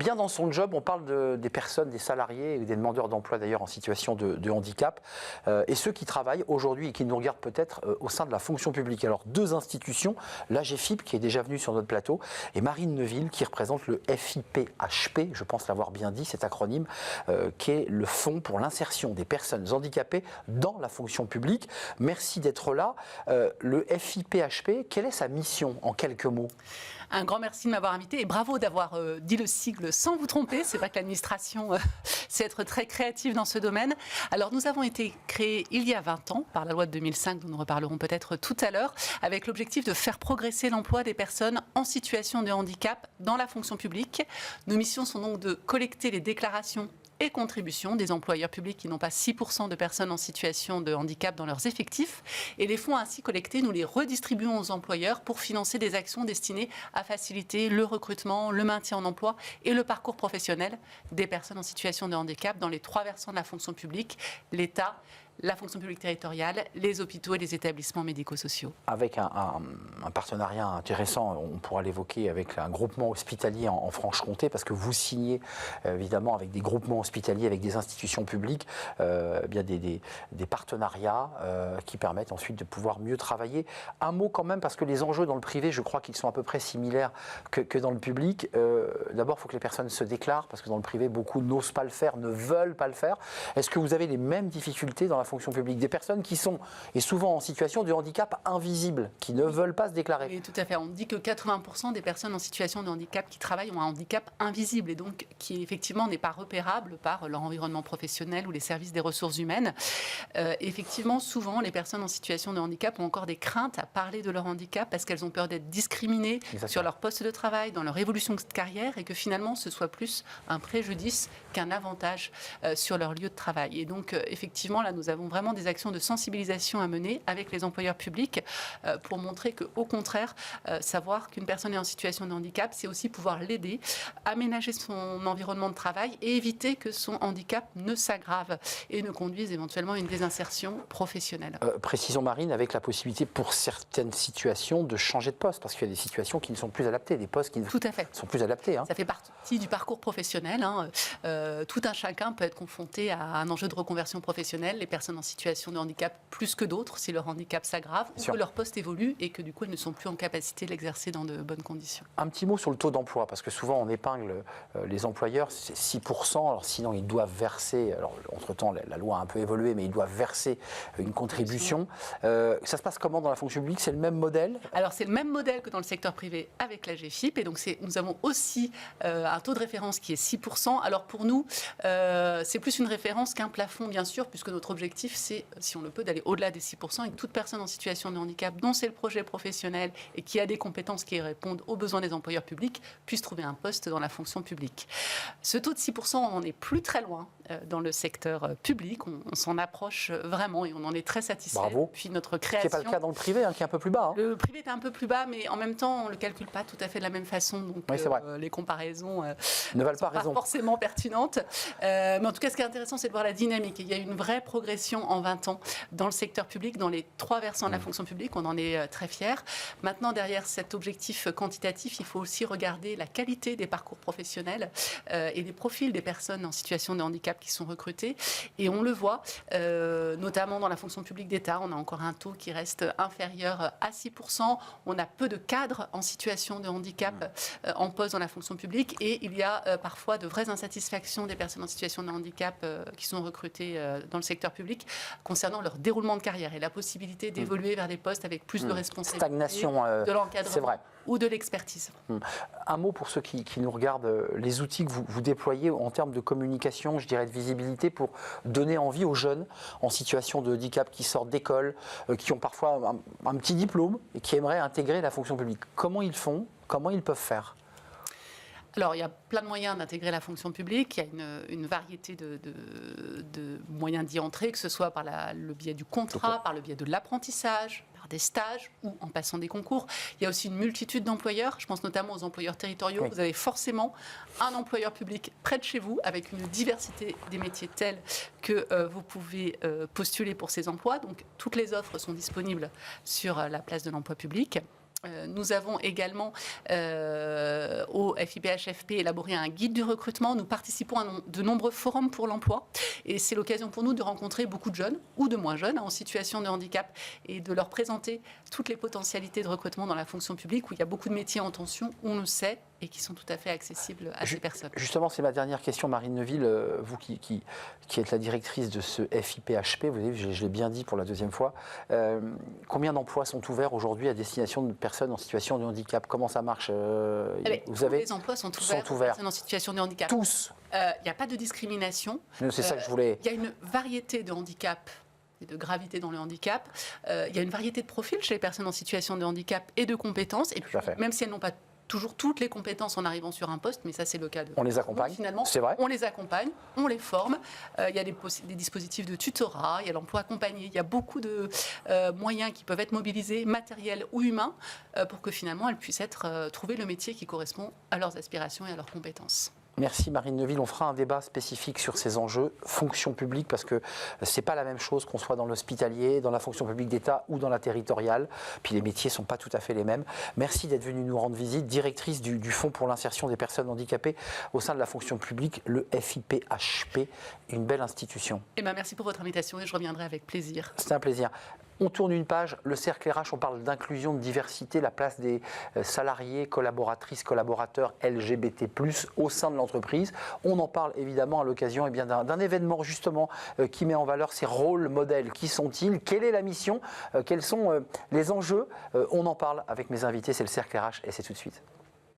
bien dans son job. On parle des personnes, des salariés et des demandeurs d'emploi d'ailleurs en situation de handicap et ceux qui travaillent aujourd'hui et qui nous regardent peut-être au sein de la fonction publique. Alors 2 institutions, l'AGFIP qui est déjà venue sur notre plateau et Marine Neuville qui représente le FIPHP, je pense l'avoir bien dit, cet acronyme qui est le Fonds pour l'insertion des personnes handicapées dans la fonction publique. Merci d'être là. Le FIPHP, quelle est sa mission en quelques mots ? Un grand merci de m'avoir invité et bravo d'avoir dit le sigle sans vous tromper. C'est vrai que l'administration sait être très créative dans ce domaine. Alors nous avons été créés il y a 20 ans par la loi de 2005 dont nous reparlerons peut-être tout à l'heure avec l'objectif de faire progresser l'emploi des personnes en situation de handicap dans la fonction publique. Nos missions sont donc de collecter les déclarations et contributions des employeurs publics qui n'ont pas 6% de personnes en situation de handicap dans leurs effectifs. Et les fonds ainsi collectés, nous les redistribuons aux employeurs pour financer des actions destinées à faciliter le recrutement, le maintien en emploi et le parcours professionnel des personnes en situation de handicap dans les 3 versants de la fonction publique, l'État, la fonction publique territoriale, les hôpitaux et les établissements médico-sociaux. Avec un partenariat intéressant, on pourra l'évoquer avec un groupement hospitalier en Franche-Comté, parce que vous signez évidemment avec des groupements hospitaliers, avec des institutions publiques, bien des partenariats qui permettent ensuite de pouvoir mieux travailler. Un mot quand même, parce que les enjeux dans le privé, je crois qu'ils sont à peu près similaires que dans le public. D'abord, il faut que les personnes se déclarent, parce que dans le privé, beaucoup n'osent pas le faire, ne veulent pas le faire. Est-ce que vous avez les mêmes difficultés dans la fonction publique, des personnes qui sont et souvent en situation de handicap invisible, qui ne veulent pas se déclarer? Oui, tout à fait. On dit que 80% des personnes en situation de handicap qui travaillent ont un handicap invisible et donc qui effectivement n'est pas repérable par leur environnement professionnel ou les services des ressources humaines. Effectivement, souvent, les personnes en situation de handicap ont encore des craintes à parler de leur handicap parce qu'elles ont peur d'être discriminées sur leur poste de travail, dans leur évolution de carrière et que finalement, ce soit plus un préjudice qu'un avantage sur leur lieu de travail. Et donc, effectivement, là, nous avons vraiment des actions de sensibilisation à mener avec les employeurs publics pour montrer qu'au contraire, savoir qu'une personne est en situation de handicap, c'est aussi pouvoir l'aider, aménager son environnement de travail et éviter que son handicap ne s'aggrave et ne conduise éventuellement à une désinsertion professionnelle. Précisons Marine, avec la possibilité pour certaines situations de changer de poste, parce qu'il y a des situations qui ne sont plus adaptées, des postes qui ne sont plus adaptés. Ça fait partie du parcours professionnel. Tout un chacun peut être confronté à un enjeu de reconversion professionnelle. Les personnes en situation de handicap plus que d'autres, si leur handicap s'aggrave, ou que leur poste évolue et que du coup elles ne sont plus en capacité de l'exercer dans de bonnes conditions. Un petit mot sur le taux d'emploi, parce que souvent on épingle les employeurs, c'est 6%, alors sinon ils doivent verser, alors entre-temps la loi a un peu évolué, mais ils doivent verser une contribution. Ça se passe comment dans la fonction publique? C'est le même modèle? Alors c'est le même modèle que dans le secteur privé avec la GFIP, et donc nous avons aussi un taux de référence qui est 6%. Alors pour nous, c'est plus une référence qu'un plafond, bien sûr, puisque notre objectif, c'est, si on le peut, d'aller au-delà des 6% et que toute personne en situation de handicap, dont c'est le projet professionnel et qui a des compétences qui répondent aux besoins des employeurs publics, puisse trouver un poste dans la fonction publique. Ce taux de 6%, on n'en est plus très loin dans le secteur public. On s'en approche vraiment et on en est très satisfait. Bravo. Puis notre création... Ce n'est pas le cas dans le privé, qui est un peu plus bas. Le privé est un peu plus bas, mais en même temps, on ne le calcule pas tout à fait de la même façon. Donc oui, c'est vrai. Les comparaisons ne valent pas forcément pertinentes. Mais en tout cas, ce qui est intéressant, c'est de voir la dynamique. Il y a une vraie progression en 20 ans dans le secteur public, dans les 3 versants de la fonction publique. On en est très fiers. Maintenant, derrière cet objectif quantitatif, il faut aussi regarder la qualité des parcours professionnels et des profils des personnes en situation de handicap qui sont recrutées. Et on le voit, notamment dans la fonction publique d'État, on a encore un taux qui reste inférieur à 6%. On a peu de cadres en situation de handicap en poste dans la fonction publique et il y a parfois de vraies insatisfactions des personnes en situation de handicap qui sont recrutées dans le secteur public concernant leur déroulement de carrière et la possibilité d'évoluer vers des postes avec plus de responsabilités, stagnation, de l'encadrement c'est vrai. ou de l'expertise. Un mot pour ceux qui nous regardent, les outils que vous déployez en termes de communication, je dirais de visibilité, pour donner envie aux jeunes en situation de handicap qui sortent d'école, qui ont parfois un petit diplôme et qui aimeraient intégrer la fonction publique. Comment ils font? Comment ils peuvent faire? Alors, il y a plein de moyens d'intégrer la fonction publique. Il y a une variété de moyens d'y entrer, que ce soit par le biais du contrat, par le biais de l'apprentissage, par des stages ou en passant des concours. Il y a aussi une multitude d'employeurs. Je pense notamment aux employeurs territoriaux. Oui. Vous avez forcément un employeur public près de chez vous avec une diversité des métiers telle que vous pouvez postuler pour ces emplois. Donc, toutes les offres sont disponibles sur la place de l'emploi public. Nous avons également au FIPHFP élaboré un guide du recrutement. Nous participons à de nombreux forums pour l'emploi et c'est l'occasion pour nous de rencontrer beaucoup de jeunes ou de moins jeunes en situation de handicap et de leur présenter toutes les potentialités de recrutement dans la fonction publique où il y a beaucoup de métiers en tension, on le sait, et qui sont tout à fait accessibles à ces personnes. Justement, c'est ma dernière question, Marine Neuville. Vous qui êtes la directrice de ce FIPHP, vous avez, je l'ai bien dit pour la deuxième fois, combien d'emplois sont ouverts aujourd'hui à destination de personnes en situation de handicap? Comment ça marche? Tous les emplois sont ouverts aux personnes en situation de handicap. Tous? Il n'y a pas de discrimination. C'est ça que je voulais... Il y a une variété de handicap et de gravité dans le handicap. Il y a une variété de profils chez les personnes en situation de handicap et de compétences. Et puis, même si elles n'ont pas toujours toutes les compétences en arrivant sur un poste, mais ça c'est le cas de... On les accompagne, finalement, c'est vrai. On les accompagne, on les forme. Il y a des dispositifs de tutorat, il y a l'emploi accompagné, il y a beaucoup de moyens qui peuvent être mobilisés, matériels ou humains, pour que finalement elles puissent trouver le métier qui correspond à leurs aspirations et à leurs compétences. Merci Marine Neuville. On fera un débat spécifique sur ces enjeux fonction publique parce que c'est pas la même chose qu'on soit dans l'hospitalier, dans la fonction publique d'État ou dans la territoriale. Puis les métiers sont pas tout à fait les mêmes. Merci d'être venue nous rendre visite, directrice du Fonds pour l'insertion des personnes handicapées au sein de la fonction publique, le FIPHP, une belle institution. Merci pour votre invitation et je reviendrai avec plaisir. C'est un plaisir. On tourne une page, le cercle RH, on parle d'inclusion, de diversité, la place des salariés, collaboratrices, collaborateurs LGBT+, au sein de l'entreprise. On en parle évidemment à l'occasion d'un événement justement qui met en valeur ces rôles modèles. Qui sont-ils? Quelle est la mission? Quels sont les enjeux? On en parle avec mes invités, c'est le cercle RH et c'est tout de suite.